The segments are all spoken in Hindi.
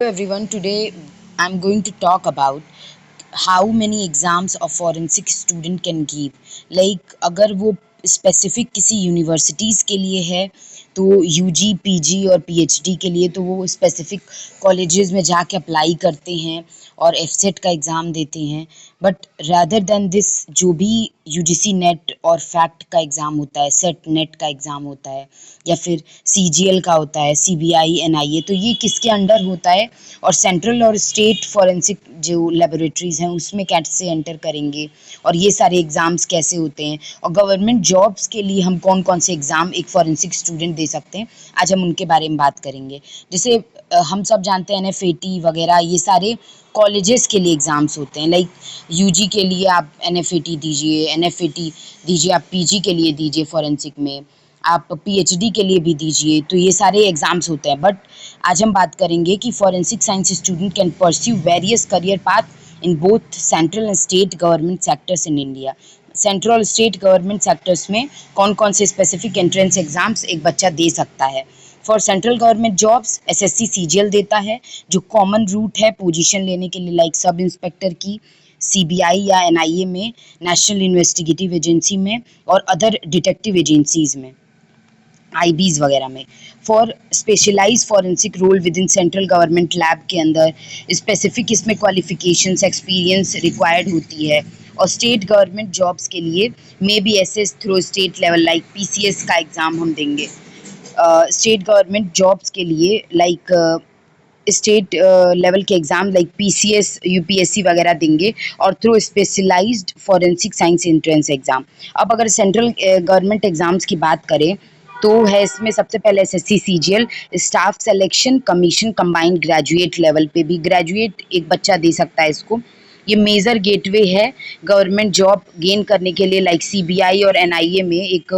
Hello everyone, today I'm going to talk about how many exams a forensic student can give. Like अगर वो स्पेसिफिक किसी यूनिवर्सिटीज़ के लिए है तो यूजी, पीजी और पीएचडी के लिए तो वो स्पेसिफिक कॉलेजेस में जाके अप्लाई करते हैं और एफसेट का एग्ज़ाम देते हैं। बट रादर देन दिस जो भी यूजीसी नेट और फैक्ट का एग्ज़ाम होता है, सेट नेट का एग्ज़ाम होता है या फिर सीजीएल का होता है, सीबीआई, एनआईए, तो ये किसके अंडर होता है और सेंट्रल और स्टेट फॉरेंसिक जो लेबोरेटरीज़ हैं उसमें कैसे एंटर करेंगे और ये सारे एग्ज़ाम्स कैसे होते हैं और गवर्नमेंट जॉब्स के लिए हम कौन कौन से एग्ज़ाम एक फॉरेंसिक स्टूडेंट दे सकते हैं, आज हम उनके बारे में बात करेंगे। जैसे हम सब जानते हैं एनएफएटी वगैरह ये सारे कॉलेजेस के लिए एग्ज़ाम्स होते हैं। लाइक यूजी के लिए आप एनएफएटी दीजिए, एनएफएटी दीजिए, आप पीजी के लिए दीजिए फॉरेंसिक में, आप पीएचडी के लिए भी दीजिए, तो ये सारे एग्ज़ाम्स होते हैं। बट आज हम बात करेंगे कि forensic science student can pursue various career path in both central and state government sectors in India. Central और स्टेट गवर्नमेंट सेक्टर्स में कौन कौन से स्पेसिफिक एंट्रेंस एग्जाम्स एक बच्चा दे सकता है। For central government jobs SSC CGL देता है जो कॉमन रूट है पोजीशन लेने के लिए, लाइक सब इंस्पेक्टर की सीबीआई या एनआईए में, नेशनल इन्वेस्टिगेटिव एजेंसी में और अदर डिटेक्टिव एजेंसीज में, आईबीज वगैरह में। For specialize forensic role within central government lab के अंदर स्पेसिफिक इसमें क्वालिफिकेशंस एक्सपीरियंस रिक्वायर्ड होती है। और स्टेट गवर्नमेंट जॉब्स के लिए may be access through state level, like PCS का एग्ज़ाम हम देंगे स्टेट गवर्नमेंट जॉब्स के लिए, लाइक स्टेट लेवल के एग्ज़ाम लाइक पीसीएस, यूपीएससी वगैरह देंगे और through specialized forensic science entrance exam. अब अगर सेंट्रल गवर्नमेंट एग्ज़ाम्स की बात करें तो है इसमें सबसे पहले SSC CGL, staff selection commission combined graduate level पे भी ग्रेजुएट एक बच्चा दे सकता है इसको। ये मेजर गेटवे है गवर्नमेंट जॉब गेन करने के लिए, लाइक सीबीआई और एनआईए में एक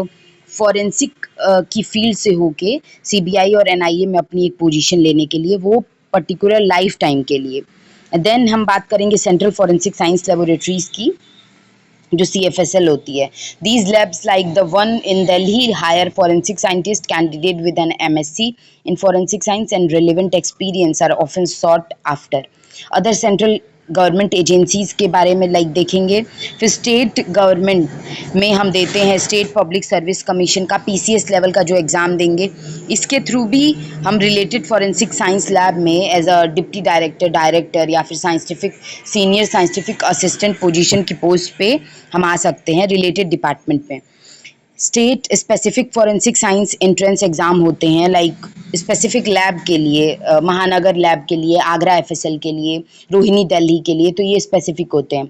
फॉरेंसिक की फील्ड से होके सीबीआई और एनआईए में अपनी एक पोजीशन लेने के लिए, वो पर्टिकुलर लाइफ टाइम के लिए। देन हम बात करेंगे सेंट्रल फॉरेंसिक साइंस लेबोरेटरीज की जो CFSL होती है। These labs like the one in Delhi hire forensic scientist candidate with an MSc in forensic science and relevant experience are often sought after. Other central government agencies के बारे में लाइक देखेंगे। फिर स्टेट गवर्नमेंट में हम देते हैं स्टेट पब्लिक सर्विस कमीशन का पीसीएस लेवल का जो एग्ज़ाम देंगे, इसके थ्रू भी हम रिलेटेड फॉरेंसिक साइंस लैब में as a deputy director, director या फिर scientific senior scientific assistant position की पोस्ट पे हम आ सकते हैं रिलेटेड डिपार्टमेंट में। State specific forensic science entrance exam होते हैं, लाइक स्पेसिफिक लैब के लिए महानगर लैब के लिए, आगरा एफएसएल के लिए, रोहिणी दिल्ली के लिए, तो ये स्पेसिफिक होते हैं।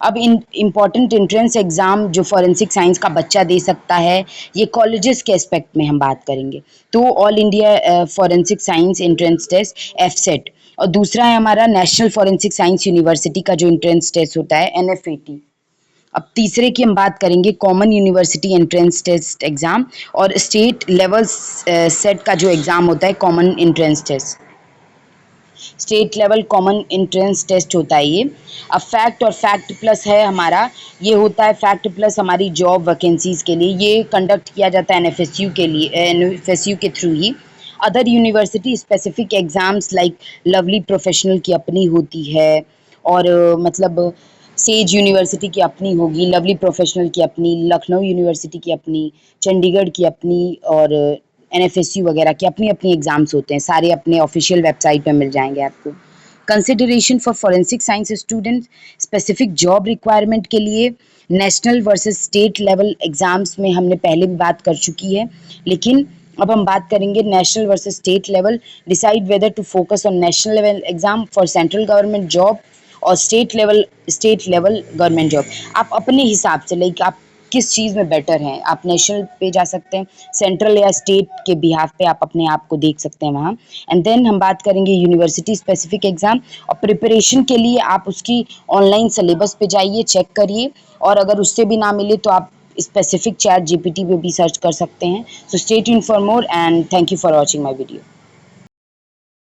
अब इन इम्पॉर्टेंट एंट्रेंस एग्ज़ाम जो फॉरेंसिक साइंस का बच्चा दे सकता है, ये कॉलेजेस के एस्पेक्ट में हम बात करेंगे। तो all India forensic science entrance test AFSET, और दूसरा है हमारा नेशनल फॉरेंसिक साइंस यूनिवर्सिटी का जो एंट्रेंस टेस्ट होता है एनएफएटी। अब तीसरे की हम बात करेंगे common university entrance test exam और स्टेट लेवल सेट का जो एग्ज़ाम होता है common entrance test, state level common entrance test होता है ये। अब फैक्ट और फैक्ट प्लस है हमारा, ये होता है फैक्ट प्लस हमारी जॉब वैकेंसीज़ के लिए, ये कंडक्ट किया जाता है एनएफएसयू के लिए, एनएफएसयू के थ्रू ही। Other university specific exams like Lovely Professional की अपनी होती है और मतलब सेज यूनिवर्सिटी की अपनी होगी, लवली प्रोफेशनल की अपनी, लखनऊ यूनिवर्सिटी की अपनी, चंडीगढ़ की अपनी और एनएफएसयू वगैरह के अपनी अपनी एग्ज़ाम्स होते हैं, सारे अपने ऑफिशियल वेबसाइट पे मिल जाएंगे आपको। Consideration for forensic science student specific job requirement के लिए national versus state level exams में हमने पहले भी बात कर चुकी है, लेकिन अब हम बात करेंगे national versus state level. Decide whether to focus on national level exam for central government job और स्टेट लेवल गवर्नमेंट जॉब। आप अपने हिसाब से लाइक आप किस चीज़ में बेटर हैं, आप नेशनल पे जा सकते हैं, सेंट्रल या स्टेट के बिहाफ पे आप अपने आप को देख सकते हैं वहाँ। एंड देन हम बात करेंगे यूनिवर्सिटी स्पेसिफिक एग्ज़ाम और प्रिपरेशन के लिए आप उसकी ऑनलाइन सिलेबस पे जाइए, चेक करिए, और अगर उससे भी ना मिले तो आप स्पेसिफिक चैट जीपीटी पे भी सर्च कर सकते हैं। So stay tuned for more and thank you for watching my video.